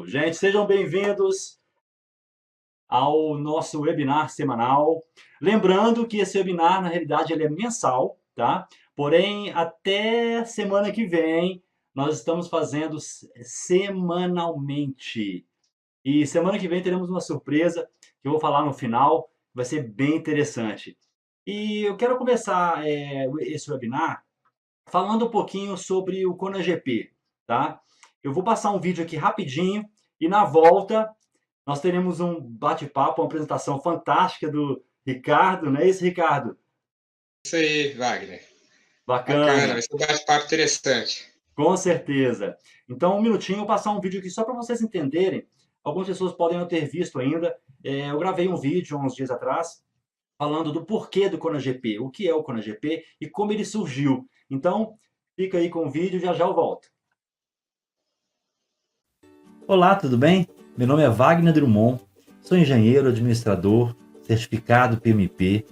Gente, sejam bem-vindos ao nosso webinar semanal. Lembrando que esse webinar, na realidade, ele é mensal, tá? Porém, até semana que vem, nós estamos fazendo semanalmente. E semana que vem teremos uma surpresa que eu vou falar no final, vai ser bem interessante. E eu quero começar esse webinar falando um pouquinho sobre o ConaGP, tá? Eu vou passar um vídeo aqui rapidinho e na volta nós teremos um bate-papo, uma apresentação fantástica do Ricardo, não é isso, Ricardo? Isso aí, Wagner. Bacana, vai Bacana, ser um bate-papo interessante. com certeza. Então, um minutinho, eu vou passar um vídeo aqui só para vocês entenderem. Algumas pessoas podem não ter visto ainda. Eu gravei um vídeo há uns dias atrás falando do porquê do ConaGP, o que é o ConaGP e como ele surgiu. Então, fica aí com o vídeo, já já eu volto. Olá, tudo bem? Meu nome é Wagner Drummond, sou engenheiro administrador, certificado PMP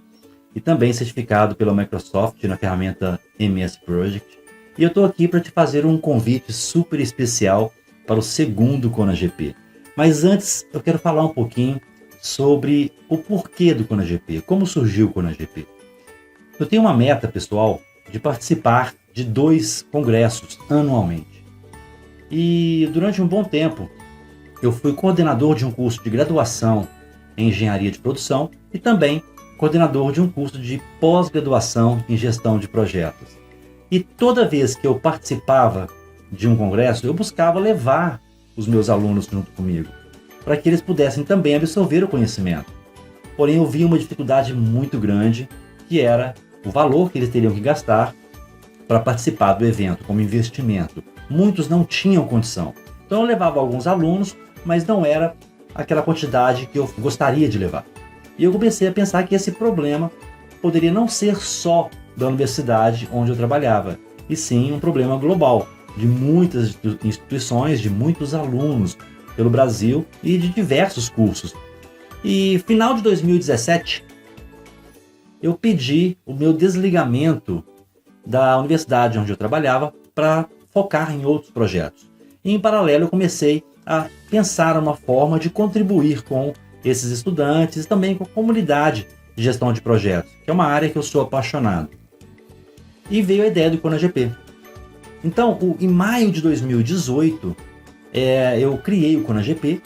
e também certificado pela Microsoft na ferramenta MS Project. E eu estou aqui para te fazer um convite super especial para o segundo ConaGP. Mas antes, eu quero falar um pouquinho sobre o porquê do ConaGP, como surgiu o ConaGP. Eu tenho uma meta pessoal de participar de 2 congressos anualmente. E durante um bom tempo, eu fui coordenador de um curso de graduação em engenharia de produção e também coordenador de um curso de pós-graduação em gestão de projetos. E toda vez que eu participava de um congresso, eu buscava levar os meus alunos junto comigo, para que eles pudessem também absorver o conhecimento. Porém, eu via uma dificuldade muito grande, que era o valor que eles teriam que gastar para participar do evento como investimento. Muitos não tinham condição. Então eu levava alguns alunos, mas não era aquela quantidade que eu gostaria de levar. E eu comecei a pensar que esse problema poderia não ser só da universidade onde eu trabalhava, e sim um problema global, de muitas instituições, de muitos alunos pelo Brasil e de diversos cursos. E final de 2017, eu pedi o meu desligamento da universidade onde eu trabalhava para focar em outros projetos. E, em paralelo, eu comecei a pensar uma forma de contribuir com esses estudantes e também com a comunidade de gestão de projetos, que é uma área que eu sou apaixonado. E veio a ideia do ConaGP. Então, em maio de 2018, eu criei o ConaGP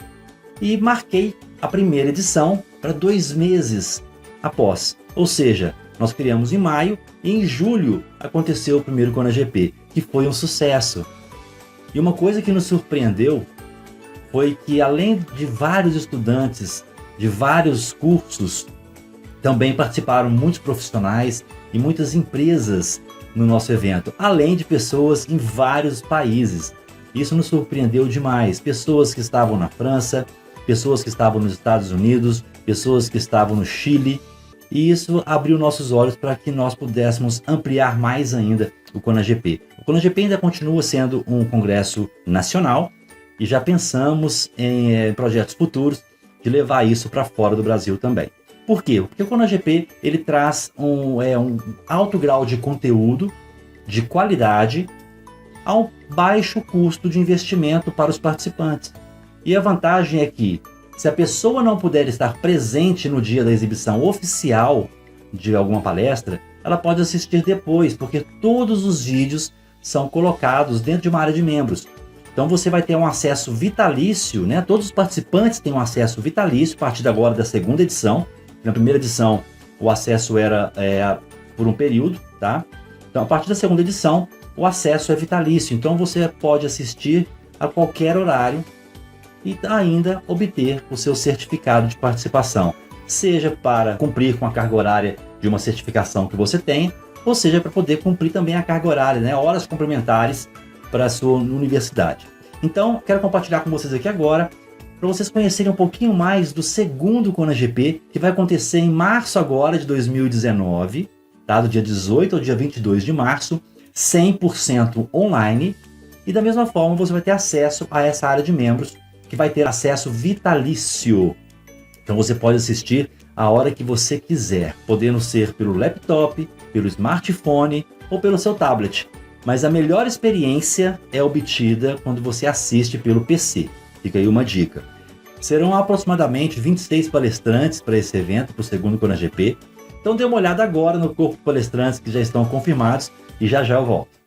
e marquei a primeira edição para 2 meses após. Ou seja, nós criamos em maio e em julho aconteceu o primeiro ConaGP, que foi um sucesso. E uma coisa que nos surpreendeu foi que, além de vários estudantes de vários cursos, também participaram muitos profissionais e muitas empresas no nosso evento, além de pessoas em vários países. Isso nos surpreendeu demais. Pessoas que estavam na França, pessoas que estavam nos Estados Unidos, pessoas que estavam no Chile. E isso abriu nossos olhos para que nós pudéssemos ampliar mais ainda o ConaGP. O ConaGP ainda continua sendo um congresso nacional e já pensamos em projetos futuros de levar isso para fora do Brasil também. Por quê? Porque o ConaGP ele traz um alto grau de conteúdo, de qualidade, a um baixo custo de investimento para os participantes. E a vantagem é que, se a pessoa não puder estar presente no dia da exibição oficial de alguma palestra, ela pode assistir depois, porque todos os vídeos são colocados dentro de uma área de membros. Então você vai ter um acesso vitalício, né? Todos os participantes têm um acesso vitalício a partir agora da segunda edição. Na primeira edição, o acesso era por um período, tá? Então, a partir da segunda edição, o acesso é vitalício. Então, você pode assistir a qualquer horário e ainda obter o seu certificado de participação, seja para cumprir com a carga horária de uma certificação que você tenha, ou seja para poder cumprir também a carga horária, né? Horas complementares para a sua universidade. Então, quero compartilhar com vocês aqui agora, para vocês conhecerem um pouquinho mais do segundo ConaGP, que vai acontecer em março agora de 2019, tá? Do dia 18 ao dia 22 de março, 100% online, e da mesma forma você vai ter acesso a essa área de membros, que vai ter acesso vitalício. Então você pode assistir a hora que você quiser, podendo ser pelo laptop, pelo smartphone ou pelo seu tablet. Mas a melhor experiência é obtida quando você assiste pelo PC. Fica aí uma dica. Serão aproximadamente 26 palestrantes para esse evento, para o segundo CONAGP. Então dê uma olhada agora no corpo de palestrantes que já estão confirmados e já eu volto.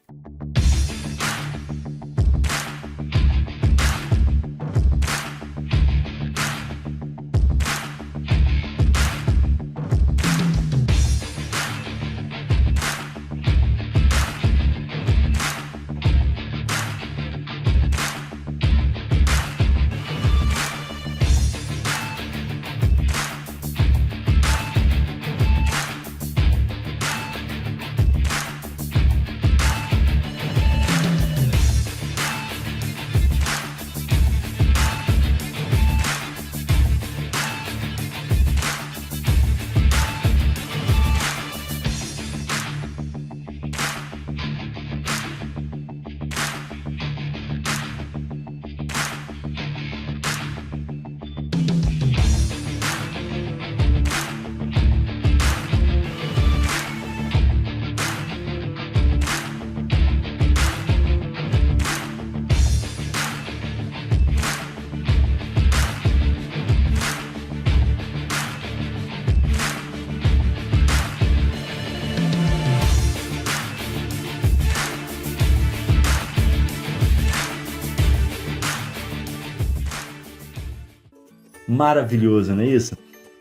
Maravilhoso, não é isso?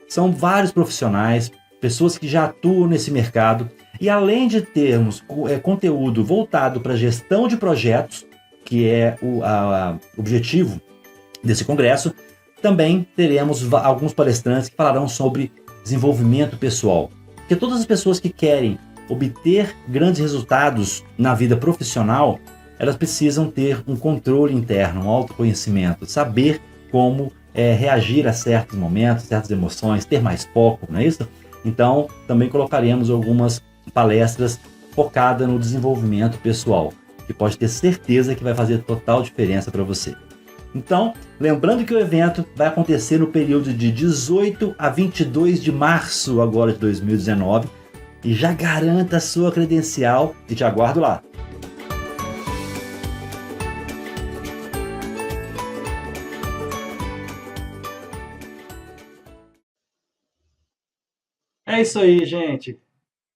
São vários profissionais, pessoas que já atuam nesse mercado, e além de termos conteúdo voltado para a gestão de projetos, que é o objetivo desse congresso, também teremos alguns palestrantes que falarão sobre desenvolvimento pessoal. Porque todas as pessoas que querem obter grandes resultados na vida profissional, elas precisam ter um controle interno, um autoconhecimento, saber como reagir a certos momentos, certas emoções, ter mais foco, não é isso? Então, também colocaremos algumas palestras focadas no desenvolvimento pessoal, que pode ter certeza que vai fazer total diferença para você. Então, lembrando que o evento vai acontecer no período de 18 a 22 de março agora de 2019, e já garanta a sua credencial e te aguardo lá. É isso aí, gente.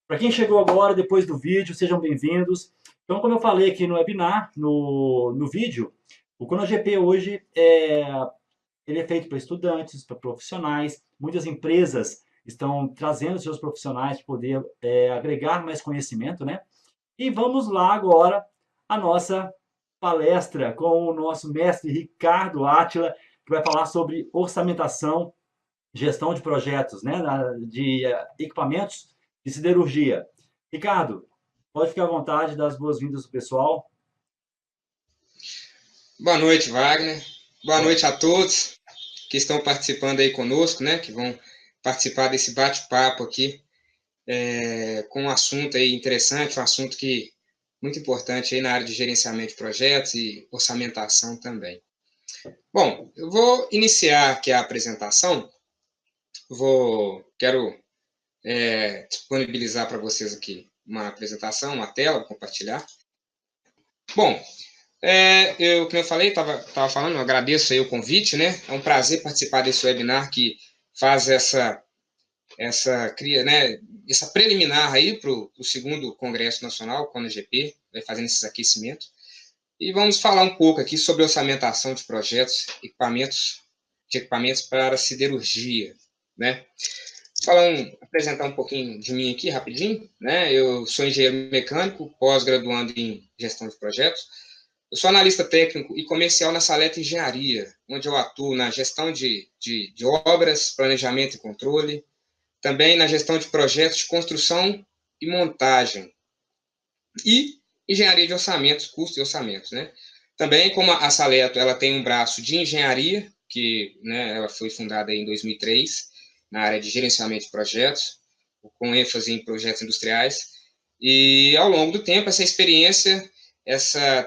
Para quem chegou agora, depois do vídeo, sejam bem-vindos. Então, como eu falei aqui no webinar, no vídeo, o CONAGP hoje ele é feito para estudantes, para profissionais. Muitas empresas estão trazendo seus profissionais para poder agregar mais conhecimento, né? E vamos lá agora a nossa palestra com o nosso mestre Ricardo Átila, que vai falar sobre orçamentação, gestão de projetos, né, de equipamentos de siderurgia. Ricardo, pode ficar à vontade, dar as boas-vindas ao pessoal. Boa noite, Wagner. Boa noite a todos que estão participando aí conosco, né, que vão participar desse bate-papo aqui, com um assunto aí interessante, um assunto que muito importante aí na área de gerenciamento de projetos e orçamentação também. Bom, eu vou iniciar aqui a apresentação. Quero disponibilizar para vocês aqui uma apresentação, uma tela, compartilhar. Bom, como eu falei, estava falando, eu agradeço aí o convite, né? É um prazer participar desse webinar que faz essa preliminar aí para o segundo Congresso Nacional, CONAGP, vai fazendo esses aquecimentos. E vamos falar um pouco aqui sobre orçamentação de projetos, equipamentos para siderurgia, né? Apresentar um pouquinho de mim aqui, rapidinho, né? Eu sou engenheiro mecânico, pós-graduando em gestão de projetos. Eu sou analista técnico e comercial na Salete Engenharia, onde eu atuo na gestão de obras, planejamento e controle, também na gestão de projetos de construção e montagem, e engenharia de orçamentos, custos e orçamentos, né? Também, como a Saleto, ela tem um braço de engenharia, que, né, ela foi fundada em 2003, na área de gerenciamento de projetos, com ênfase em projetos industriais, e ao longo do tempo, essa experiência,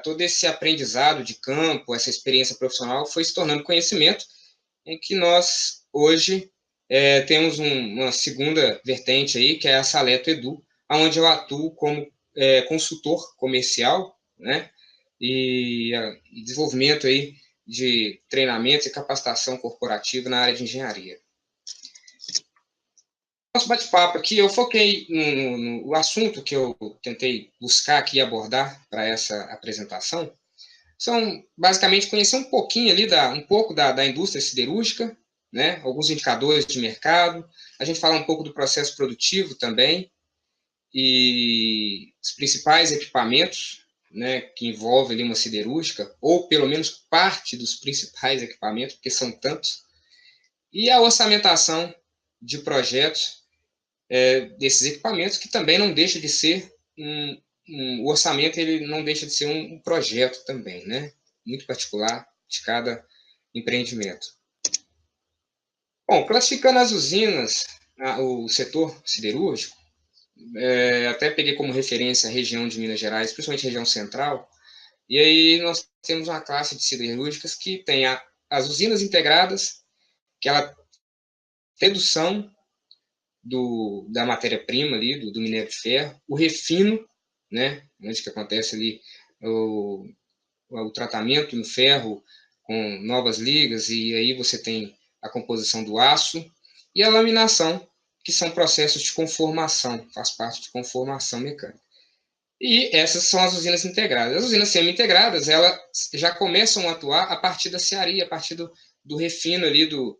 todo esse aprendizado de campo, essa experiência profissional foi se tornando conhecimento, em que nós, hoje, temos uma segunda vertente aí, que é a Saleto Edu, onde eu atuo como consultor comercial, né, e desenvolvimento aí de treinamentos e capacitação corporativa na área de engenharia. Nosso bate-papo aqui, eu foquei no assunto que eu tentei buscar aqui e abordar para essa apresentação, são basicamente conhecer um pouquinho ali, um pouco da indústria siderúrgica, né? Alguns indicadores de mercado, a gente fala um pouco do processo produtivo também, e os principais equipamentos, né, que envolvem ali uma siderúrgica, ou pelo menos parte dos principais equipamentos, porque são tantos, e a orçamentação de projetos desses equipamentos, que também não deixa de ser o orçamento, ele não deixa de ser um projeto também, né, muito particular de cada empreendimento. Bom, classificando as usinas, o setor siderúrgico, até peguei como referência a região de Minas Gerais, principalmente a região central, e aí nós temos uma classe de siderúrgicas que tem as usinas integradas, que ela redução da matéria-prima ali, do minério de ferro, o refino, né, onde que acontece ali o tratamento no ferro com novas ligas, e aí você tem a composição do aço, e a laminação, que são processos de conformação, faz parte de conformação mecânica. E essas são as usinas integradas. As usinas semi-integradas, elas já começam a atuar a partir da cearia, a partir do refino ali do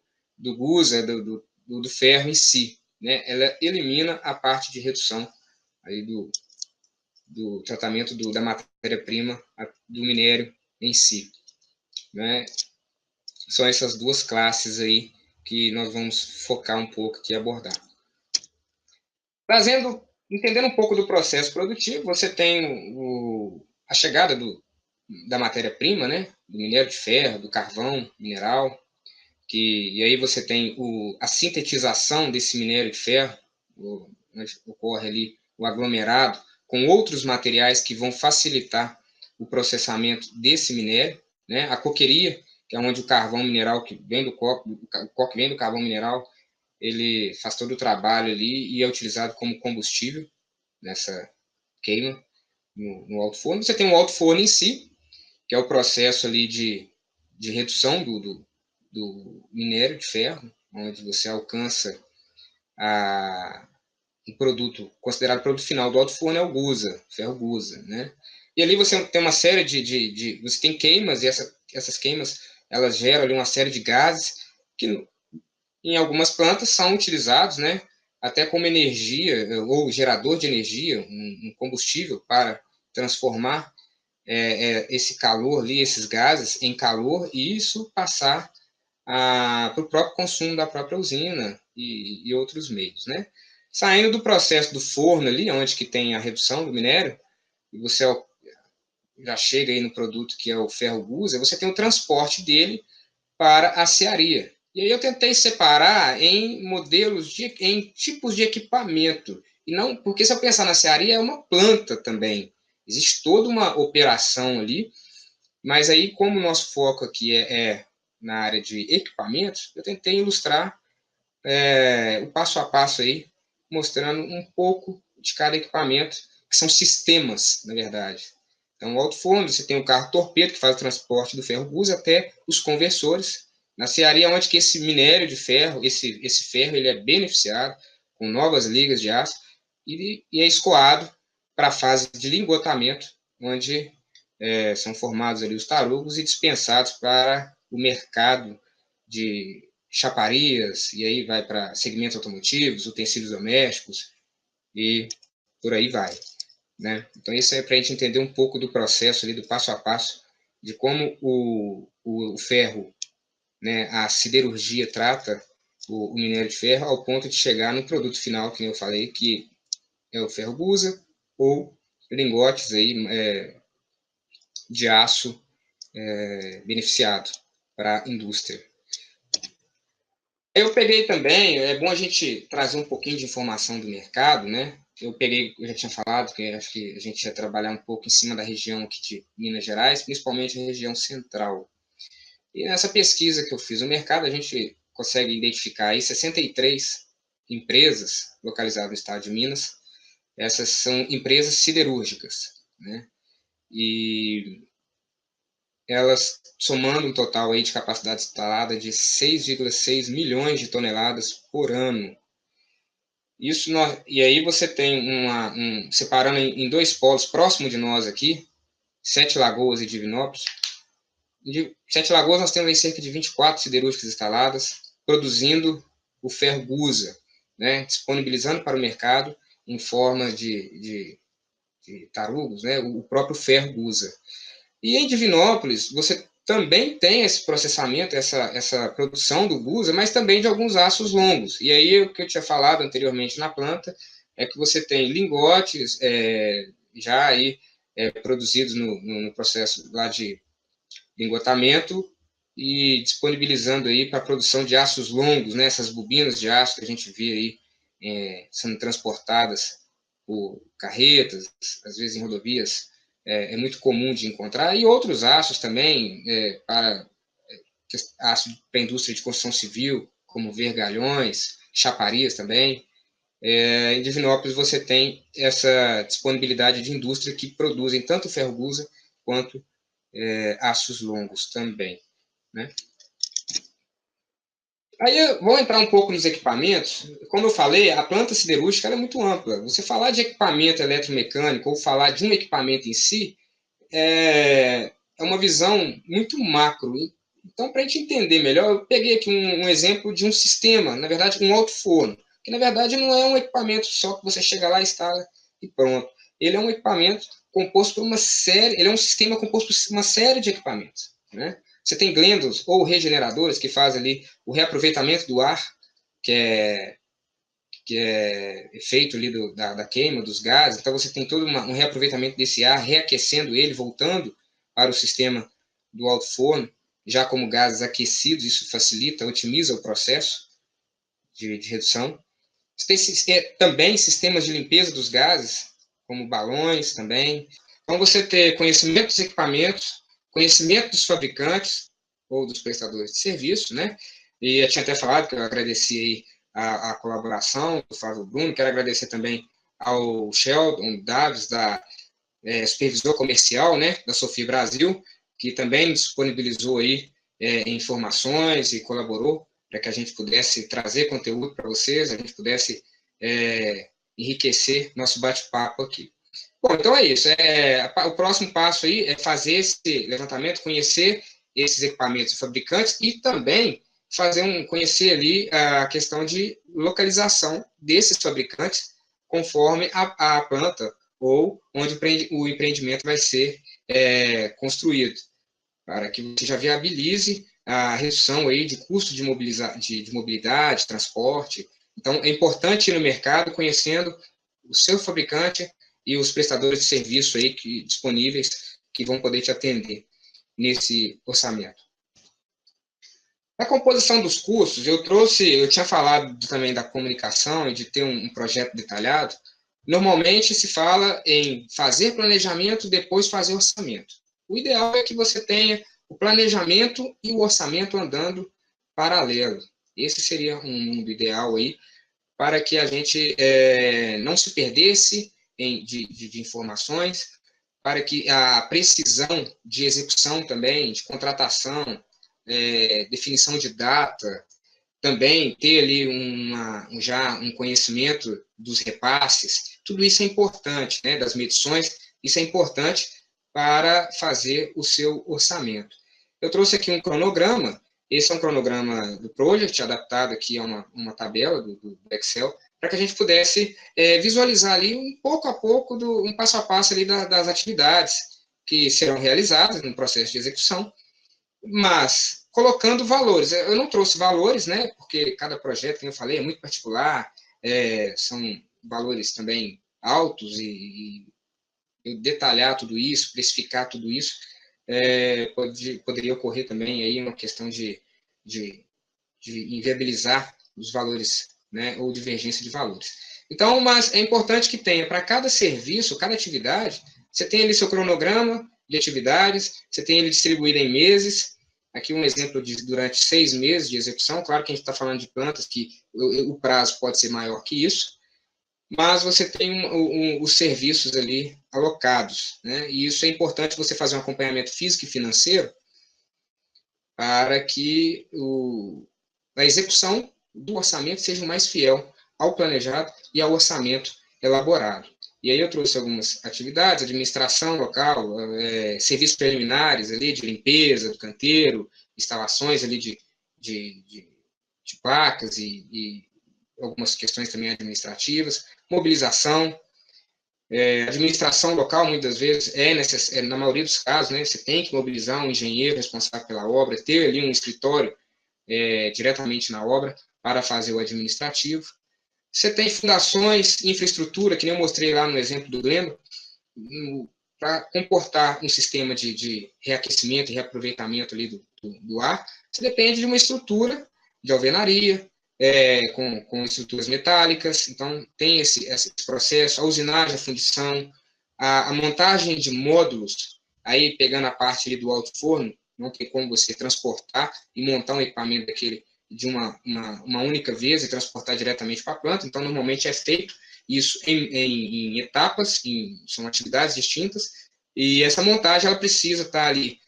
gusa, do ferro em si, né? Ela elimina a parte de redução aí do tratamento da matéria-prima, do minério em si, né? São essas duas classes aí que nós vamos focar um pouco aqui e abordar. Entendendo um pouco do processo produtivo, você tem a chegada da matéria-prima, né? Do minério de ferro, do carvão mineral, e aí você tem a sintetização desse minério de ferro, onde ocorre ali o aglomerado com outros materiais que vão facilitar o processamento desse minério, né? A coqueria, que é onde o carvão mineral que vem do coque, o coque vem do carvão mineral, ele faz todo o trabalho ali e é utilizado como combustível nessa queima no alto forno. Você tem o alto forno em si, que é o processo ali de redução do minério de ferro, onde você alcança um produto considerado produto final do alto forno, é o gusa, ferro gusa, né? E ali você tem uma série você tem queimas, e essas queimas, elas geram ali uma série de gases que em algumas plantas são utilizados, né, até como energia ou gerador de energia, um combustível para transformar esse calor ali, esses gases em calor, e isso passar para o próprio consumo da própria usina e outros meios, né? Saindo do processo do forno ali, onde que tem a redução do minério, e você já chega aí no produto que é o ferro gusa, você tem o transporte dele para a cearia. E aí eu tentei separar em modelos, em tipos de equipamento. E não, porque se eu pensar na cearia, é uma planta também. Existe toda uma operação ali, mas aí, como o nosso foco aqui é na área de equipamentos, eu tentei ilustrar o passo a passo aí, mostrando um pouco de cada equipamento, que são sistemas, na verdade. Então, o alto forno, você tem o carro torpedo, que faz o transporte do ferro gusa até os conversores. Na cearia, onde que esse minério de ferro, esse ferro, ele é beneficiado com novas ligas de aço e é escoado para a fase de lingotamento, onde são formados ali os tarugos e dispensados para o mercado de chaparias, e aí vai para segmentos automotivos, utensílios domésticos e por aí vai, né? Então, isso é para a gente entender um pouco do processo ali, do passo a passo, de como o ferro, né, a siderurgia trata o minério de ferro ao ponto de chegar no produto final, que eu falei, que é o ferro gusa ou lingotes aí, de aço beneficiado para a indústria. Eu peguei também, é bom a gente trazer um pouquinho de informação do mercado, né? Eu já tinha falado que acho que a gente ia trabalhar um pouco em cima da região aqui de Minas Gerais, principalmente a região central. E nessa pesquisa que eu fiz no mercado, a gente consegue identificar aí 63 empresas localizadas no estado de Minas. Essas são empresas siderúrgicas, né? E elas somando um total aí de capacidade instalada de 6,6 milhões de toneladas por ano. E aí você tem separando em dois polos próximo de nós aqui, Sete Lagoas e Divinópolis. De Sete Lagoas nós temos aí cerca de 24 siderúrgicas instaladas, produzindo o ferro gusa, né, disponibilizando para o mercado em forma de tarugos, né, o próprio ferro gusa. E em Divinópolis, você também tem esse processamento, essa produção do gusa, mas também de alguns aços longos. E aí, o que eu tinha falado anteriormente na planta, é que você tem lingotes já aí produzidos no processo lá de lingotamento e disponibilizando aí para a produção de aços longos, né, essas bobinas de aço que a gente vê aí sendo transportadas por carretas, às vezes em rodovias, é muito comum de encontrar, e outros aços também, para aço para a indústria de construção civil, como vergalhões, chaparias também. Em Divinópolis você tem essa disponibilidade de indústria que produzem tanto ferro gusa quanto aços longos também, né? Aí eu vou entrar um pouco nos equipamentos. Como eu falei, a planta siderúrgica é muito ampla. Você falar de equipamento eletromecânico ou falar de um equipamento em si é uma visão muito macro. Então, para a gente entender melhor, eu peguei aqui um exemplo de um sistema, na verdade, um alto-forno, que na verdade não é um equipamento só que você chega lá, instala e pronto. Ele é um equipamento composto por uma série, ele é um sistema composto por uma série de equipamentos, né? Você tem glândulas ou regeneradores que fazem ali o reaproveitamento do ar, que é feito ali da queima dos gases. Então, você tem todo um reaproveitamento desse ar, reaquecendo ele, voltando para o sistema do alto forno, já como gases aquecidos, isso facilita, otimiza o processo de redução. Você tem também sistemas de limpeza dos gases, como balões também. Então, você ter conhecimento dos equipamentos, conhecimento dos fabricantes ou dos prestadores de serviço, né? E eu tinha até falado que eu agradeci aí a colaboração do Flávio Bruno, quero agradecer também ao Sheldon Davis, supervisor comercial, né, da Sofia Brasil, que também disponibilizou aí informações e colaborou para que a gente pudesse trazer conteúdo para vocês, a gente pudesse enriquecer nosso bate-papo aqui. Bom, então é isso. O próximo passo aí é fazer esse levantamento, conhecer esses equipamentos fabricantes e também conhecer ali a questão de localização desses fabricantes conforme a planta ou onde o empreendimento vai ser construído, para que você já viabilize a redução aí de custo de mobilidade, transporte. Então, é importante ir no mercado conhecendo o seu fabricante e os prestadores de serviço aí disponíveis que vão poder te atender nesse orçamento. Na composição dos custos, eu tinha falado também da comunicação e de ter um projeto detalhado. Normalmente se fala em fazer planejamento, depois fazer orçamento. O ideal é que você tenha o planejamento e o orçamento andando paralelo. Esse seria um mundo ideal aí, para que a gente não se perdesse de informações, para que a precisão de execução também, de contratação, definição de data, também ter ali já um conhecimento dos repasses, tudo isso é importante, né, das medições, isso é importante para fazer o seu orçamento. Eu trouxe aqui um cronograma, esse é um cronograma do Project, adaptado aqui a uma tabela do Excel, para que a gente pudesse visualizar ali um pouco a pouco, um passo a passo ali das atividades que serão realizadas no processo de execução, mas colocando valores. Eu não trouxe valores, né, porque cada projeto, como eu falei, é muito particular, são valores também altos e detalhar tudo isso, precificar tudo isso, poderia ocorrer também aí uma questão de inviabilizar os valores, né, ou divergência de valores. Então, mas é importante que tenha, para cada serviço, cada atividade, você tem ali seu cronograma de atividades, você tem ele distribuído em meses. Aqui um exemplo de durante 6 meses de execução. Claro que a gente está falando de plantas que o prazo pode ser maior que isso, mas você tem os serviços ali alocados, né? E isso é importante você fazer um acompanhamento físico e financeiro para que a execução do orçamento seja mais fiel ao planejado e ao orçamento elaborado. E aí eu trouxe algumas atividades, administração local, serviços preliminares ali de limpeza do canteiro, instalações ali de placas e algumas questões também administrativas, mobilização, administração local, muitas vezes, na maioria dos casos, né, você tem que mobilizar um engenheiro responsável pela obra, ter ali um escritório diretamente na obra para fazer o administrativo. Você tem fundações, infraestrutura, que nem eu mostrei lá no exemplo do Glenda, para comportar um sistema de reaquecimento e reaproveitamento ali do ar, você depende de uma estrutura de alvenaria, com estruturas metálicas, então tem esse processo, a usinagem, a fundição, a montagem de módulos, aí pegando a parte ali do alto forno, não tem como você transportar e montar um equipamento daquele de uma única vez e transportar diretamente para a planta, então normalmente é feito isso em etapas, são atividades distintas, e essa montagem ela precisa estar ali,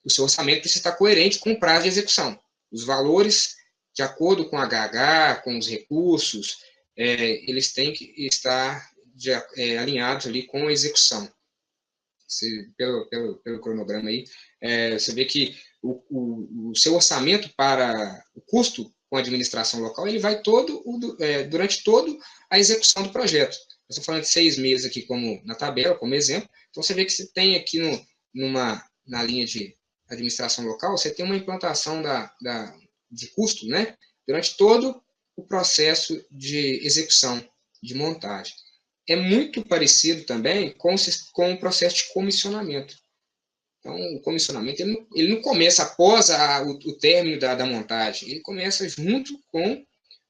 o seu orçamento precisa estar coerente com o prazo de execução. Os valores, de acordo com a HH, com os recursos, eles têm que estar alinhados ali com a execução. Pelo cronograma aí, você vê que o seu orçamento para o custo com a administração local, ele vai durante toda a execução do projeto. Eu estou falando de 6 meses aqui como na tabela, como exemplo. Então, você vê que você tem aqui na linha de administração local, você tem uma implantação de custo, né, durante todo o processo de execução, de montagem. É muito parecido também com o processo de comissionamento. Então, o comissionamento ele não começa após o término da montagem, ele começa junto com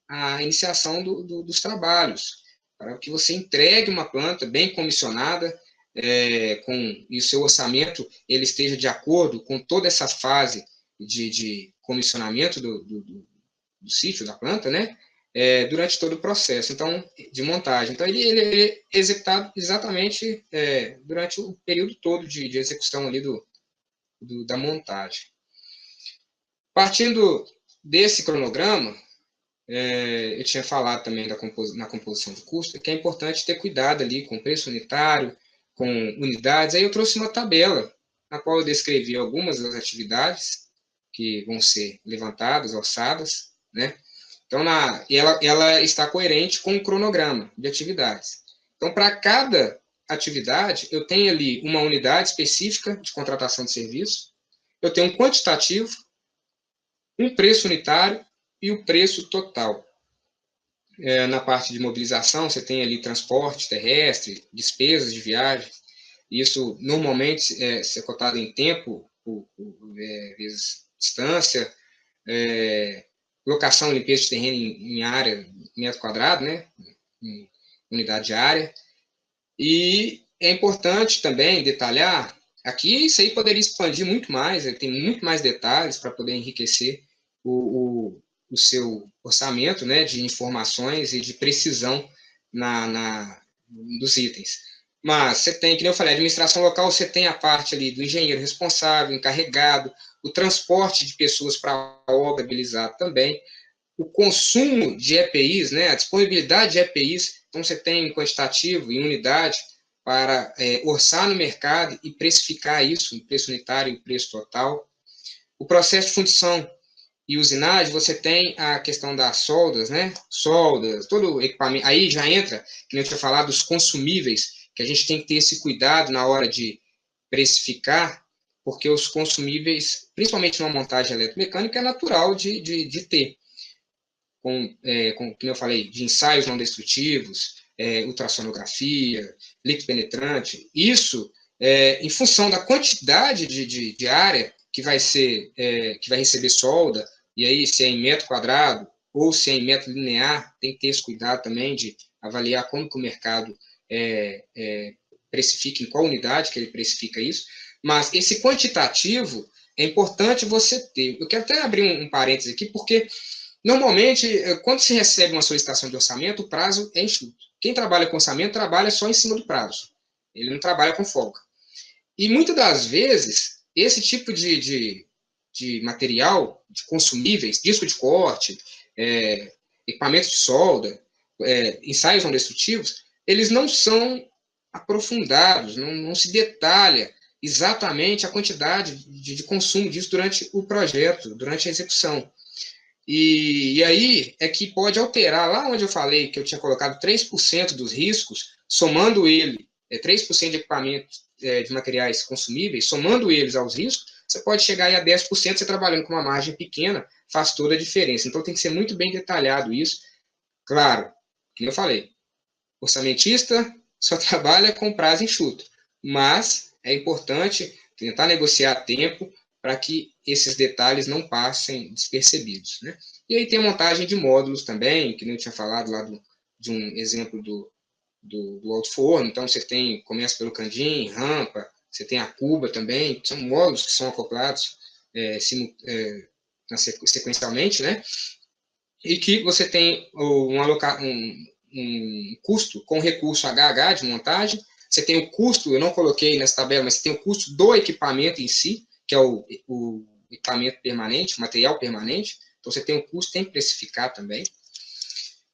a iniciação dos trabalhos, para que você entregue uma planta bem comissionada, e o seu orçamento ele esteja de acordo com toda essa fase de comissionamento do sítio, da planta, né? Durante todo o processo de montagem. Então, ele é executado exatamente durante o período todo de execução ali da montagem. Partindo desse cronograma, eu tinha falado também na composição de custo, que é importante ter cuidado ali com preço unitário, com unidades. Aí eu trouxe uma tabela, na qual eu descrevi algumas das atividades que vão ser levantadas, orçadas, né? Então, ela está coerente com o cronograma de atividades. Então, para cada atividade, eu tenho ali uma unidade específica de contratação de serviço, eu tenho um quantitativo, um preço unitário e o preço total. Na parte de mobilização, você tem ali transporte terrestre, despesas de viagem. Isso, normalmente, é cotado em tempo, vezes distância, locação e limpeza de terreno em área, metro quadrado, né? Em unidade de área. E é importante também detalhar, aqui isso aí poderia expandir muito mais, tem muito mais detalhes para poder enriquecer o seu orçamento, né, de informações e de precisão dos itens. Mas você tem, que nem eu falei, a administração local, você tem a parte ali do engenheiro responsável, encarregado, o transporte de pessoas para a obra habilizado também, o consumo de EPIs, né, a disponibilidade de EPIs, então você tem quantitativo e unidade para orçar no mercado e precificar isso, o preço unitário e o preço total. O processo de fundição e usinagem, você tem a questão das soldas, né, soldas, todo o equipamento, aí já entra, que eu tinha falado, dos consumíveis, que a gente tem que ter esse cuidado na hora de precificar, porque os consumíveis, principalmente numa montagem eletromecânica, é natural de ter. Como eu falei, de ensaios não destrutivos, ultrassonografia, líquido penetrante. Isso, em função da quantidade de área que vai receber solda, e aí se é em metro quadrado ou se é em metro linear, tem que ter esse cuidado também de avaliar como que o mercado precifica, em qual unidade que ele precifica isso. Mas esse quantitativo é importante você ter. Eu quero até abrir um parênteses aqui, porque normalmente, quando se recebe uma solicitação de orçamento, o prazo é enxuto. Quem trabalha com orçamento trabalha só em cima do prazo. Ele não trabalha com folga. E muitas das vezes, esse tipo de de material, de consumíveis, disco de corte, equipamentos de solda, ensaios não destrutivos, eles não são aprofundados, não se detalha exatamente a quantidade de consumo disso durante o projeto, durante a execução. E aí é que pode alterar, lá onde eu falei que eu tinha colocado 3% dos riscos, somando ele, 3% de equipamentos de materiais consumíveis, somando eles aos riscos, você pode chegar aí a 10%, você trabalhando com uma margem pequena, faz toda a diferença. Então tem que ser muito bem detalhado isso. Claro, como eu falei, orçamentista só trabalha com prazo enxuto, mas é importante tentar negociar a tempo para que esses detalhes não passem despercebidos, né? E aí tem a montagem de módulos também, que nem eu tinha falado lá de um exemplo do alto forno. Então você começa pelo candim, rampa, você tem a cuba também, são módulos que são acoplados sequencialmente, né? E que você tem um custo com recurso HH de montagem, você tem o custo, eu não coloquei nessa tabela, mas você tem o custo do equipamento em si, que é o equipamento permanente, o material permanente. Então você tem o custo, tem que precificar também.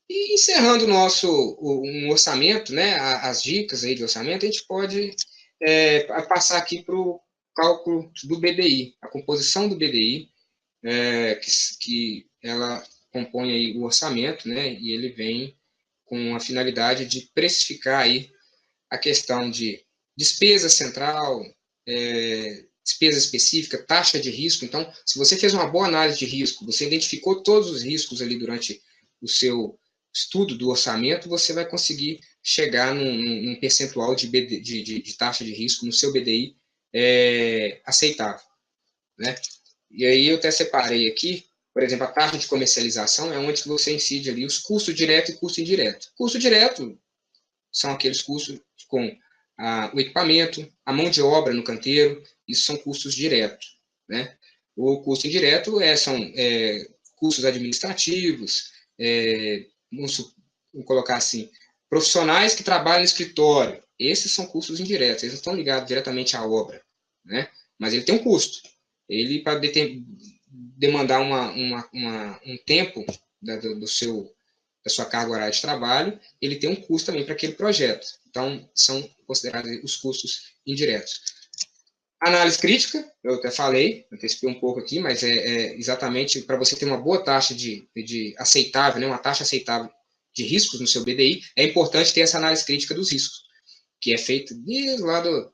E encerrando um orçamento, né, as dicas aí de orçamento, a gente pode passar aqui para o cálculo do BDI, a composição do BDI, que ela compõe aí o orçamento, né, e ele vem com a finalidade de precificar aí a questão de despesa central, despesa específica, taxa de risco. Então, se você fez uma boa análise de risco, você identificou todos os riscos ali durante o seu estudo do orçamento, você vai conseguir chegar num percentual de taxa de risco no seu BDI aceitável, né? E aí eu até separei aqui, por exemplo, a taxa de comercialização é onde você incide ali os custos direto e custo indireto. Custo direto são aqueles custos com o equipamento, a mão de obra no canteiro, isso são custos diretos, né? O custo indireto são custos administrativos, vamos colocar assim, profissionais que trabalham no escritório, esses são custos indiretos, eles não estão ligados diretamente à obra, né? Mas ele tem um custo. Ele, para demandar um tempo da sua carga horária de trabalho, ele tem um custo também para aquele projeto. Então, são considerados os custos indiretos. Análise crítica, eu até falei, antecipei um pouco aqui, mas é exatamente para você ter uma boa taxa de aceitável, né, uma taxa aceitável de riscos no seu BDI, é importante ter essa análise crítica dos riscos, que é feita desde lá da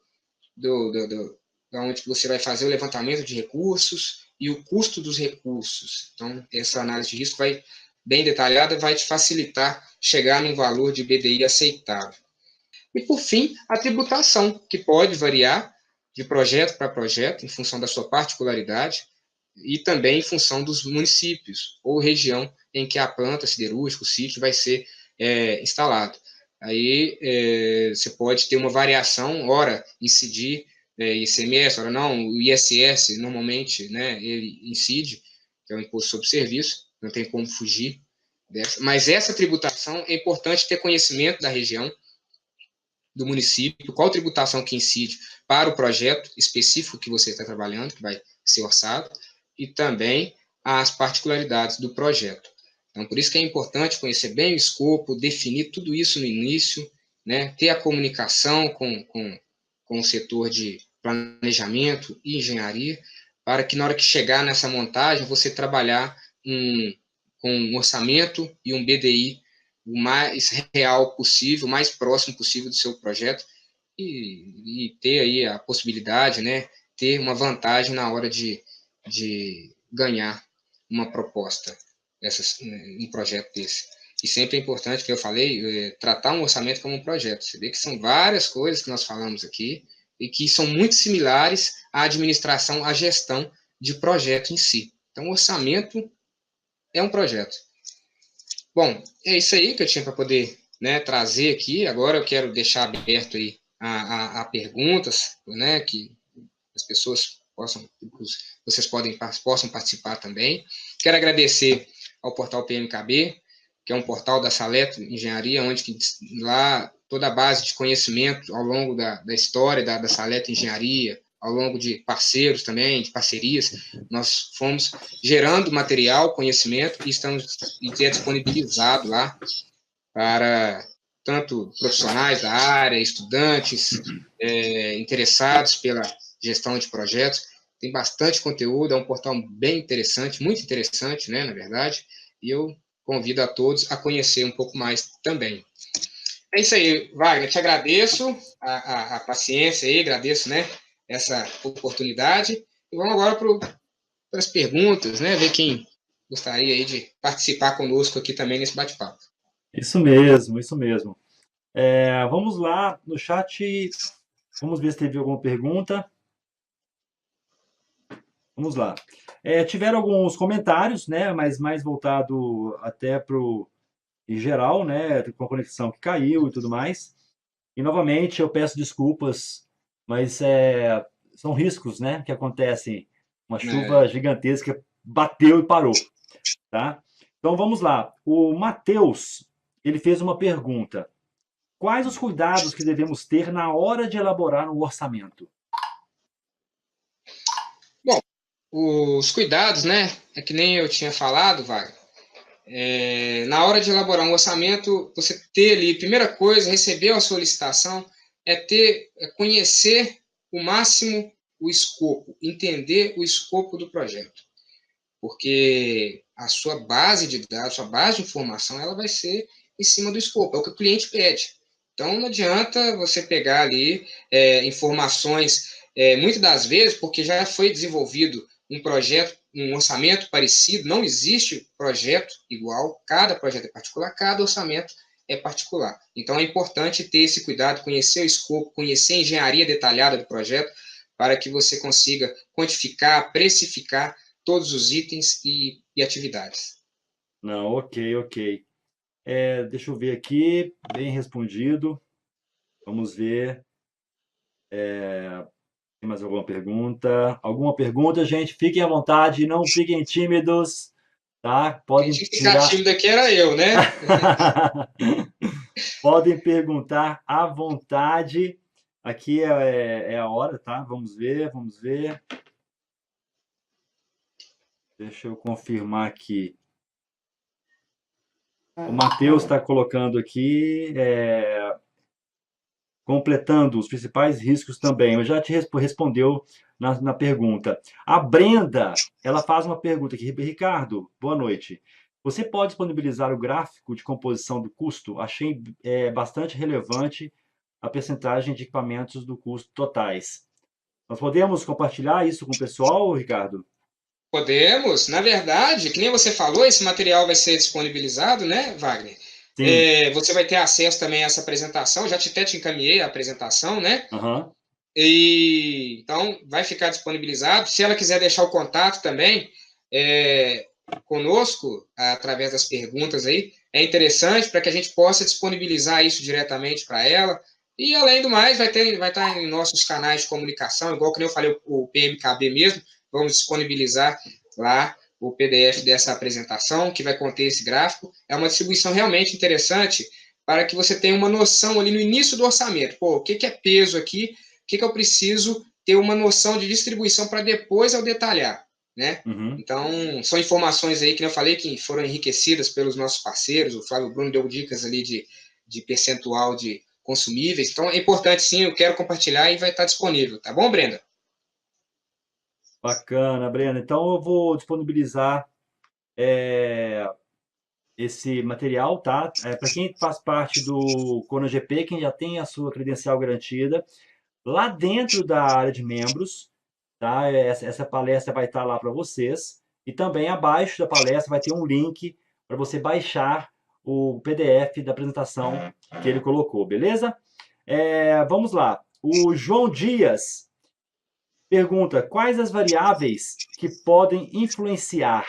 onde você vai fazer o levantamento de recursos e o custo dos recursos. Então, essa análise de risco bem detalhada vai te facilitar chegar num valor de BDI aceitável. E, por fim, a tributação, que pode variar de projeto para projeto, em função da sua particularidade, e também em função dos municípios ou região em que a planta siderúrgica, o sítio, vai ser instalado. Aí você pode ter uma variação, ora incidir ICMS, ora não, o ISS, normalmente, né, ele incide, que é o Imposto sobre Serviço, não tem como fugir dessa. Mas essa tributação é importante ter conhecimento da região, do município, qual tributação que incide para o projeto específico que você está trabalhando, que vai ser orçado, e também as particularidades do projeto. Então, por isso que é importante conhecer bem o escopo, definir tudo isso no início, né, ter a comunicação com o setor de planejamento e engenharia, para que na hora que chegar nessa montagem, você trabalhar com um orçamento e um BDI o mais real possível, o mais próximo possível do seu projeto e ter aí a possibilidade, né, ter uma vantagem na hora de ganhar uma proposta, um projeto desse. E sempre é importante, que eu falei, tratar um orçamento como um projeto. Você vê que são várias coisas que nós falamos aqui e que são muito similares à administração, à gestão de projeto em si. Então, o orçamento é um projeto. Bom, é isso aí que eu tinha para poder, né, trazer aqui. Agora eu quero deixar aberto aí a perguntas, né, que as pessoas vocês possam participar também. Quero agradecer ao portal PMKB, que é um portal da Saleto Engenharia, onde lá toda a base de conhecimento ao longo da história da Saleto Engenharia, ao longo de parceiros também, de parcerias, nós fomos gerando material, conhecimento, e é disponibilizado lá para tanto profissionais da área, estudantes, interessados pela gestão de projetos. Tem bastante conteúdo, é um portal bem interessante, muito interessante, né, na verdade, e eu convido a todos a conhecer um pouco mais também. É isso aí, Wagner, te agradeço a paciência aí, agradeço, né, essa oportunidade, e vamos agora para as perguntas, né, ver quem gostaria aí de participar conosco aqui também nesse bate-papo. Isso mesmo, isso mesmo. Vamos lá no chat, vamos ver se teve alguma pergunta. Vamos lá. Tiveram alguns comentários, né, mas mais voltado até para o em geral, né, com a conexão que caiu e tudo mais. E novamente eu peço desculpas, mas são riscos, né, que acontecem. Uma chuva gigantesca bateu e parou, tá? Então vamos lá. O Matheus, ele fez uma pergunta. Quais os cuidados que devemos ter na hora de elaborar um orçamento? Bom, os cuidados, né? É que nem eu tinha falado, Wagner. Na hora de elaborar um orçamento, você ter ali, primeira coisa, receber a solicitação, conhecer o máximo o escopo, entender o escopo do projeto. Porque a sua base de dados, a sua base de informação, ela vai ser em cima do escopo, é o que o cliente pede. Então, não adianta você pegar ali informações, muitas das vezes, porque já foi desenvolvido um projeto, um orçamento parecido, não existe projeto igual, cada projeto é particular, cada orçamento é particular. Então, é importante ter esse cuidado, conhecer o escopo, conhecer a engenharia detalhada do projeto, para que você consiga quantificar, precificar todos os itens e atividades. Não, ok. Deixa eu ver aqui, bem respondido. Vamos ver. Tem mais alguma pergunta? Alguma pergunta, gente? Fiquem à vontade, não fiquem tímidos, tá? Quem Podem tinha que ficar tirar. tímido aqui era eu, né? Podem perguntar à vontade. Aqui é a hora, tá? Vamos ver. Deixa eu confirmar aqui. O Matheus está colocando aqui, completando os principais riscos também. Eu já te respondeu na pergunta. A Brenda, ela faz uma pergunta aqui. Ricardo, boa noite. Você pode disponibilizar o gráfico de composição do custo? Achei bastante relevante a percentagem de equipamentos do custo totais. Nós podemos compartilhar isso com o pessoal, Ricardo? Podemos. Na verdade, que nem você falou, esse material vai ser disponibilizado, né, Wagner? Sim. Você vai ter acesso também a essa apresentação. Já até te encaminhei a apresentação, né? Uhum. E então vai ficar disponibilizado. Se ela quiser deixar o contato também conosco, através das perguntas aí, é interessante para que a gente possa disponibilizar isso diretamente para ela. E, além do mais, vai estar em nossos canais de comunicação, igual que eu falei, o PMKB mesmo, vamos disponibilizar lá o PDF dessa apresentação, que vai conter esse gráfico. É uma distribuição realmente interessante para que você tenha uma noção ali no início do orçamento. Pô, o que é peso aqui? O que eu preciso ter uma noção de distribuição para depois eu detalhar, né? Uhum. Então, são informações aí que eu falei que foram enriquecidas pelos nossos parceiros. O Flávio Bruno deu dicas ali de percentual de consumíveis. Então, é importante sim, eu quero compartilhar e vai estar disponível. Tá bom, Brenda? Bacana, Brenda. Então eu vou disponibilizar esse material, tá? Para quem faz parte do ConaGP, quem já tem a sua credencial garantida, lá dentro da área de membros, tá? Essa palestra vai estar lá para vocês. E também abaixo da palestra vai ter um link para você baixar o PDF da apresentação que ele colocou, beleza? Vamos lá. O João Dias pergunta: quais as variáveis que podem influenciar?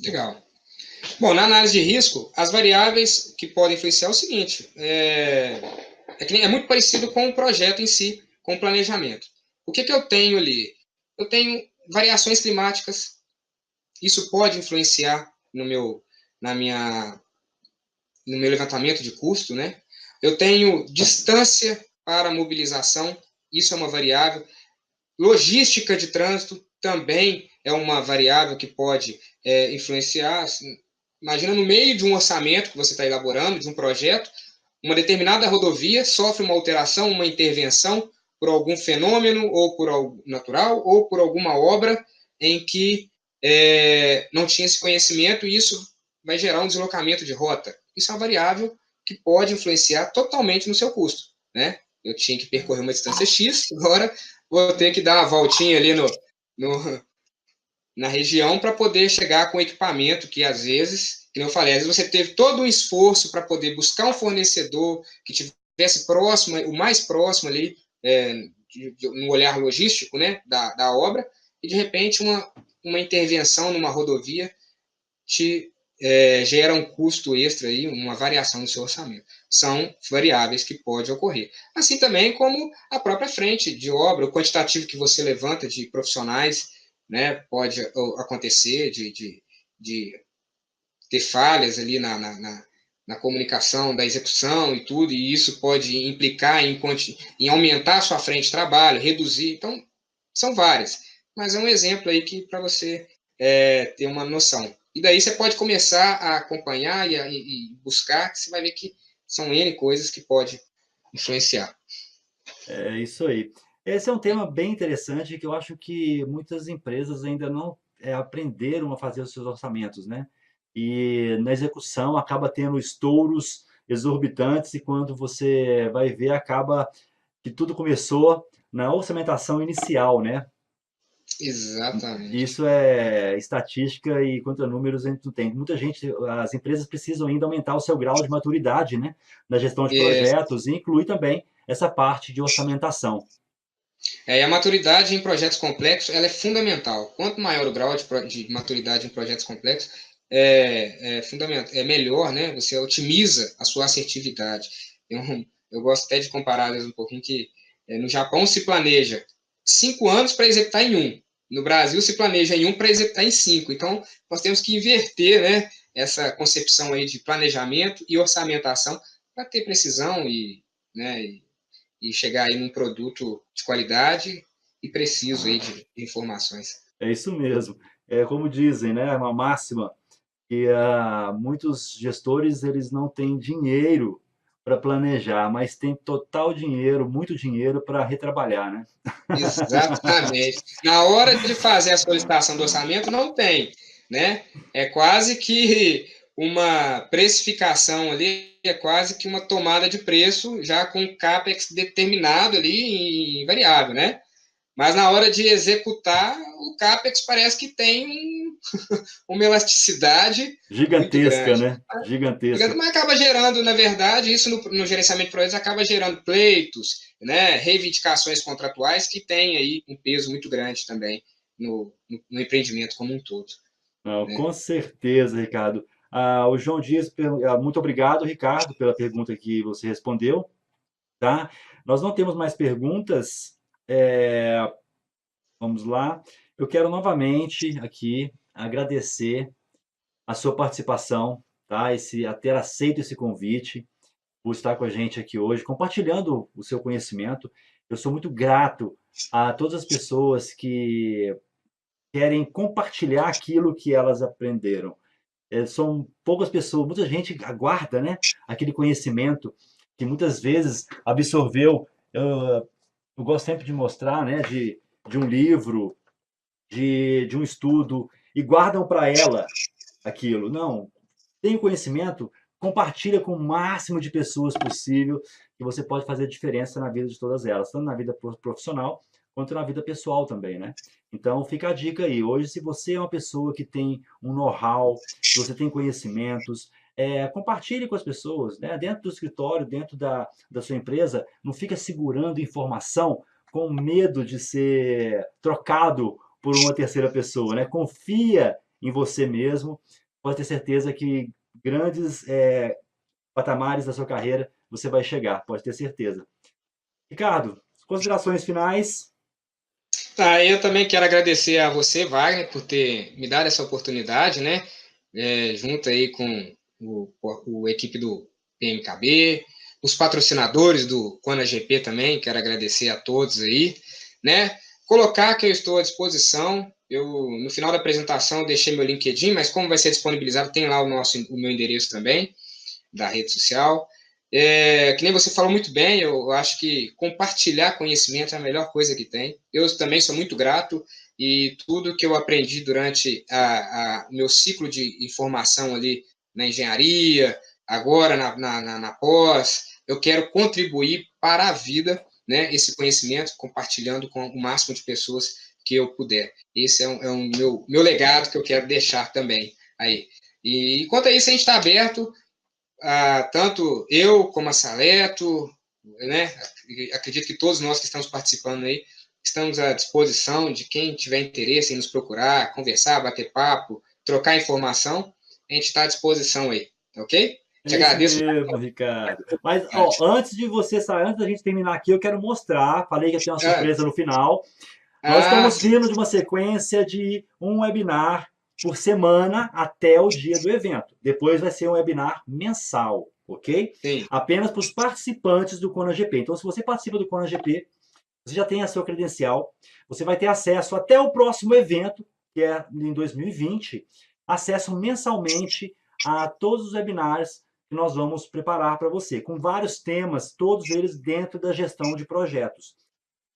Legal. Bom, na análise de risco, as variáveis que podem influenciar é o seguinte: é muito parecido com o projeto em si, com o planejamento. O que eu tenho ali? Eu tenho variações climáticas. Isso pode influenciar na minha, no meu levantamento de custo, né? Eu tenho distância para mobilização. isso é uma variável. Logística de trânsito também é uma variável que pode influenciar. Assim, imagina no meio de um orçamento que você está elaborando, de um projeto, uma determinada rodovia sofre uma alteração, uma intervenção por algum fenômeno, ou por algo natural, ou por alguma obra em que não tinha esse conhecimento, e isso vai gerar um deslocamento de rota. Isso é uma variável que pode influenciar totalmente no seu custo, né? Eu tinha que percorrer uma distância X, agora vou ter que dar uma voltinha ali na região para poder chegar com equipamento que, às vezes, como eu falei, às vezes você teve todo um esforço para poder buscar um fornecedor que tivesse próximo, o mais próximo ali, no olhar logístico, né, da obra, e, de repente, uma intervenção numa rodovia te gera um custo extra, aí, uma variação no seu orçamento. São variáveis que podem ocorrer. Assim também como a própria frente de obra, o quantitativo que você levanta de profissionais, né, pode acontecer de ter falhas ali na comunicação da execução e tudo, e isso pode implicar em aumentar a sua frente de trabalho, reduzir. Então, são várias. Mas é um exemplo aí que para você ter uma noção. E daí você pode começar a acompanhar e buscar, que você vai ver que são N coisas que pode influenciar. É isso aí. Esse é um tema bem interessante que eu acho que muitas empresas ainda não aprenderam a fazer os seus orçamentos, né? E na execução acaba tendo estouros exorbitantes e quando você vai ver acaba que tudo começou na orçamentação inicial, né? Exatamente. Isso é estatística e contra números a gente não tem. Muita gente, as empresas precisam ainda aumentar o seu grau de maturidade, né, na gestão de É, projetos e inclui também essa parte de orçamentação. e a maturidade em projetos complexos ela é fundamental. Quanto maior o grau de maturidade em projetos complexos, fundamental, é melhor, né? Você otimiza a sua assertividade. Eu gosto até de comparar um pouquinho que no Japão se planeja 5 anos para executar em um. No Brasil se planeja em um para executar em 5. Então, nós temos que inverter, né, essa concepção aí de planejamento e orçamentação para ter precisão né, e chegar aí num produto de qualidade e preciso aí de informações. É isso mesmo. É como dizem, né, é uma máxima que muitos gestores eles não têm dinheiro para planejar, mas têm total dinheiro, muito dinheiro para retrabalhar, né? Exatamente. Na hora de fazer a solicitação do orçamento, não tem, né? É quase que uma precificação ali, é quase que uma tomada de preço já com CAPEX determinado ali e variável, né? Mas na hora de executar, o CAPEX parece que tem uma elasticidade muito Gigantesca, grande. né? Gigantesca. Mas acaba gerando, na verdade, isso no gerenciamento de projetos acaba gerando pleitos, né, reivindicações contratuais que têm aí um peso muito grande também no empreendimento como um todo. Não, Né? com certeza, Ricardo. O João Dias, muito obrigado, Ricardo, pela pergunta que você respondeu, tá? Nós não temos mais perguntas. Vamos lá. Eu quero novamente aqui agradecer a sua participação, tá? A ter aceito esse convite, por estar com a gente aqui hoje, compartilhando o seu conhecimento. Eu sou muito grato a todas as pessoas que querem compartilhar aquilo que elas aprenderam. São poucas pessoas, muita gente aguarda, né, aquele conhecimento que muitas vezes absorveu. Eu gosto sempre de mostrar, né, de um livro, de um estudo, e guardam para ela aquilo. Não, tem o conhecimento, compartilha com o máximo de pessoas possível, que você pode fazer diferença na vida de todas elas, tanto na vida profissional quanto na vida pessoal também, né? Então fica a dica aí. Hoje, se você é uma pessoa que tem um know-how, se você tem conhecimentos, compartilhe com as pessoas, né? Dentro do escritório, dentro da sua empresa, não fica segurando informação com medo de ser trocado por uma terceira pessoa, né? Confia em você mesmo, pode ter certeza que grandes patamares da sua carreira você vai chegar, pode ter certeza. Ricardo, considerações finais? Tá, eu também quero agradecer a você, Wagner, por ter me dado essa oportunidade, né? Junto aí com o equipe do PMKB, os patrocinadores do ConaGP também, quero agradecer a todos aí, né? Colocar que eu estou à disposição. Eu, no final da apresentação, deixei meu LinkedIn, mas como vai ser disponibilizado, tem lá o meu endereço também, da rede social. Que nem você falou muito bem, eu acho que compartilhar conhecimento é a melhor coisa que tem. Eu também sou muito grato e tudo que eu aprendi durante o meu ciclo de informação ali na engenharia, agora na pós, eu quero contribuir para a vida, né, esse conhecimento, compartilhando com o máximo de pessoas que eu puder. Esse é um meu legado que eu quero deixar também aí. E quanto a isso, a gente está aberto, tanto eu como a Saleto, né? Acredito que todos nós que estamos participando aí estamos à disposição de quem tiver interesse em nos procurar, conversar, bater papo, trocar informação, a gente está à disposição aí, ok? Te É isso agradeço. mesmo, Ricardo. Mas, ó, antes de você sair, antes da gente terminar aqui, eu quero mostrar, falei que ia ter uma surpresa no final. Nós estamos vindo de uma sequência de um webinar por semana até o dia do evento. Depois vai ser um webinar mensal, ok? Sim. Apenas para os participantes do ConaGP. Então, se você participa do ConaGP, você já tem a sua credencial, você vai ter acesso até o próximo evento, que é em 2020, acesso mensalmente a todos os webinars que nós vamos preparar para você, com vários temas, todos eles dentro da gestão de projetos.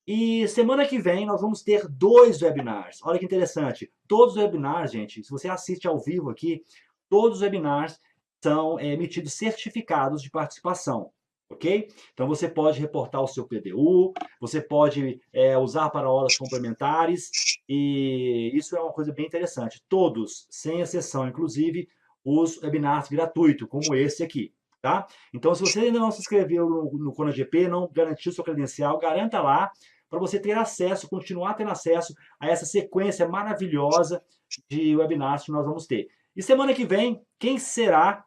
E semana que vem nós vamos ter 2 webinars. Olha que interessante. Todos os webinars, gente, se você assiste ao vivo aqui, todos os webinars são emitidos certificados de participação, ok? Então você pode reportar o seu PDU, você pode usar para horas complementares, e isso é uma coisa bem interessante. Todos, sem exceção, inclusive os webinars gratuitos, como esse aqui. Tá? Então, se você ainda não se inscreveu no ConaGP, não garantiu sua credencial, garanta lá, para você ter acesso, continuar tendo acesso a essa sequência maravilhosa de webinars que nós vamos ter. E semana que vem, quem será?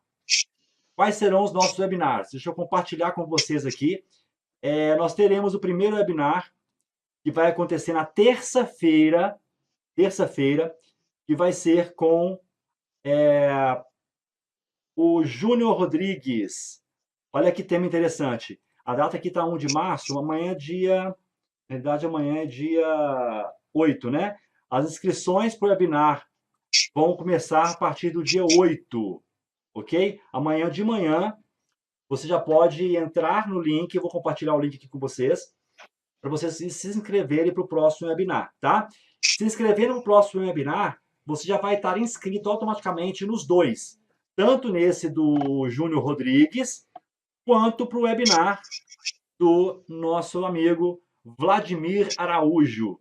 Quais serão os nossos webinars? Deixa eu compartilhar com vocês aqui. Nós teremos o primeiro webinar, que vai acontecer na terça-feira, que vai ser com o Júnior Rodrigues. Olha que tema interessante. A data aqui está 1 de março, amanhã é dia... Na verdade, amanhã é dia 8, né? As inscrições para o webinar vão começar a partir do dia 8, ok? Amanhã de manhã, você já pode entrar no link, eu vou compartilhar o link aqui com vocês, para vocês se inscreverem para o próximo webinar, tá? Se inscrever no próximo webinar, você já vai estar inscrito automaticamente nos 2, tanto nesse do Júnior Rodrigues, quanto para o webinar do nosso amigo Vladimir Araújo,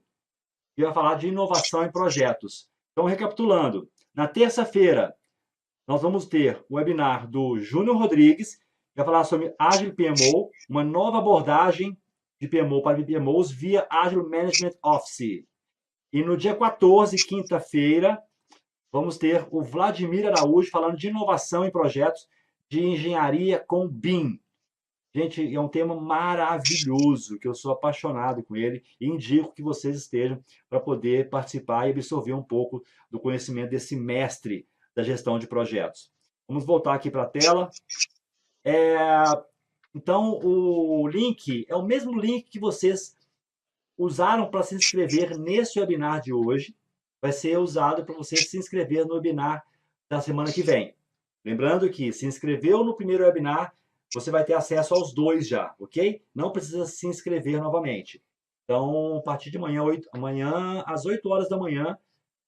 que vai falar de inovação em projetos. Então, recapitulando, na terça-feira, nós vamos ter o webinar do Júnior Rodrigues, que vai falar sobre Agile PMO, uma nova abordagem de PMO para PMOs via Agile Management Office. E no dia 14, quinta-feira, vamos ter o Vladimir Araújo falando de inovação em projetos de engenharia com BIM. Gente, é um tema maravilhoso, que eu sou apaixonado com ele e indico que vocês estejam para poder participar e absorver um pouco do conhecimento desse mestre da gestão de projetos. Vamos voltar aqui para a tela. Então, o link é o mesmo link que vocês usaram para se inscrever nesse webinar de hoje. Vai ser usado para você se inscrever no webinar da semana que vem. Lembrando que se inscreveu no primeiro webinar, você vai ter acesso aos 2 já, ok? Não precisa se inscrever novamente. Então, a partir de amanhã às 8 horas da manhã,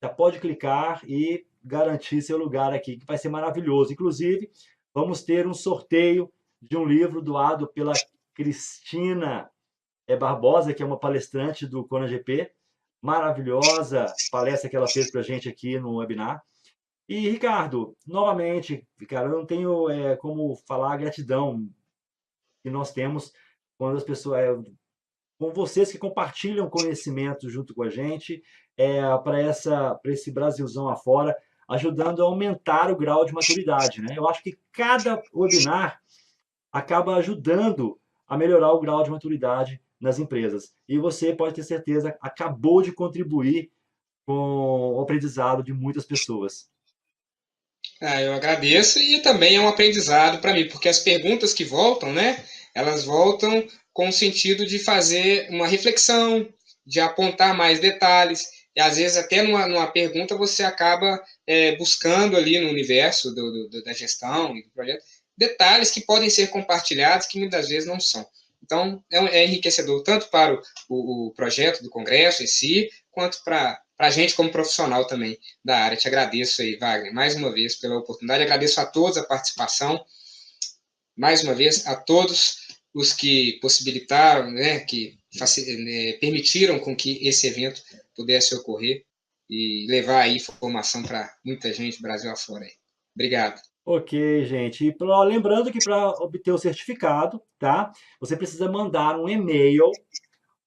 já pode clicar e garantir seu lugar aqui, que vai ser maravilhoso. Inclusive, vamos ter um sorteio de um livro doado pela Cristina Barbosa, que é uma palestrante do ConaGP. Maravilhosa palestra que ela fez para a gente aqui no webinar. E, Ricardo, novamente, cara, eu não tenho como falar a gratidão que nós temos quando as pessoas, com vocês que compartilham conhecimento junto com a gente, para esse Brasilzão afora, ajudando a aumentar o grau de maturidade, né? Eu acho que cada webinar acaba ajudando a melhorar o grau de maturidade nas empresas. E você pode ter certeza, acabou de contribuir com o aprendizado de muitas pessoas. Eu agradeço e também é um aprendizado para mim, porque as perguntas que voltam, né? elas voltam com o sentido de fazer uma reflexão, de apontar mais detalhes, e às vezes até numa pergunta você acaba buscando ali no universo da gestão e do projeto detalhes que podem ser compartilhados que muitas vezes não são. Então, é enriquecedor tanto para o projeto do Congresso em si, quanto para a gente como profissional também da área. Te agradeço aí, Wagner, mais uma vez pela oportunidade. Agradeço a todos a participação, mais uma vez, a todos os que possibilitaram, né, que permitiram com que esse evento pudesse ocorrer e levar aí informação para muita gente, Brasil afora. Aí. Obrigado. Ok, gente. E lembrando que para obter o certificado, tá? Você precisa mandar um e-mail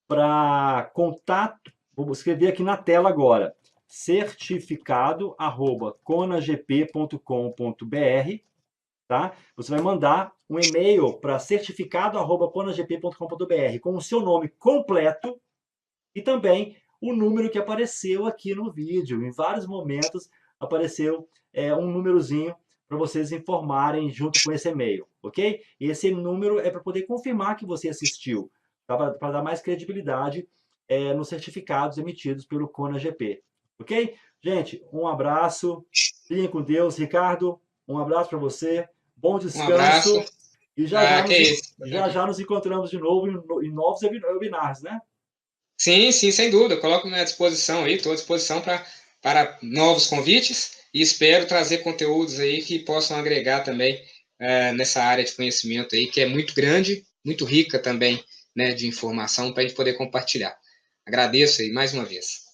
para contato. Vou escrever aqui na tela agora. certificado@conagp.com.br, tá? Você vai mandar um e-mail para certificado@conagp.com.br com o seu nome completo e também o número que apareceu aqui no vídeo. Em vários momentos apareceu um númerozinho para vocês informarem junto com esse e-mail, ok? E esse número é para poder confirmar que você assistiu, tá? Para dar mais credibilidade nos certificados emitidos pelo CONAGP, ok? Gente, um abraço, fiquem com Deus. Ricardo, um abraço para você, bom Um descanso. abraço. E já nos encontramos de novo em novos webinars, né? Sim, sim, sem dúvida. Coloco à disposição aí, estou à disposição para novos convites e espero trazer conteúdos aí que possam agregar também nessa área de conhecimento aí, que é muito grande, muito rica também, né, de informação para a gente poder compartilhar. Agradeço aí mais uma vez.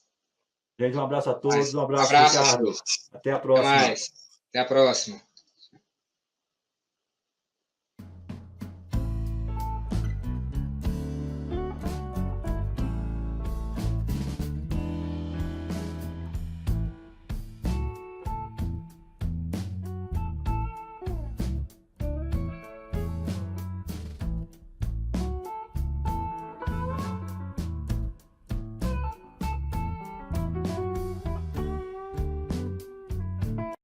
Gente, um abraço a todos, um Um abraço, abraço a Ricardo. todos. Até a Até próxima. mais. Até a próxima.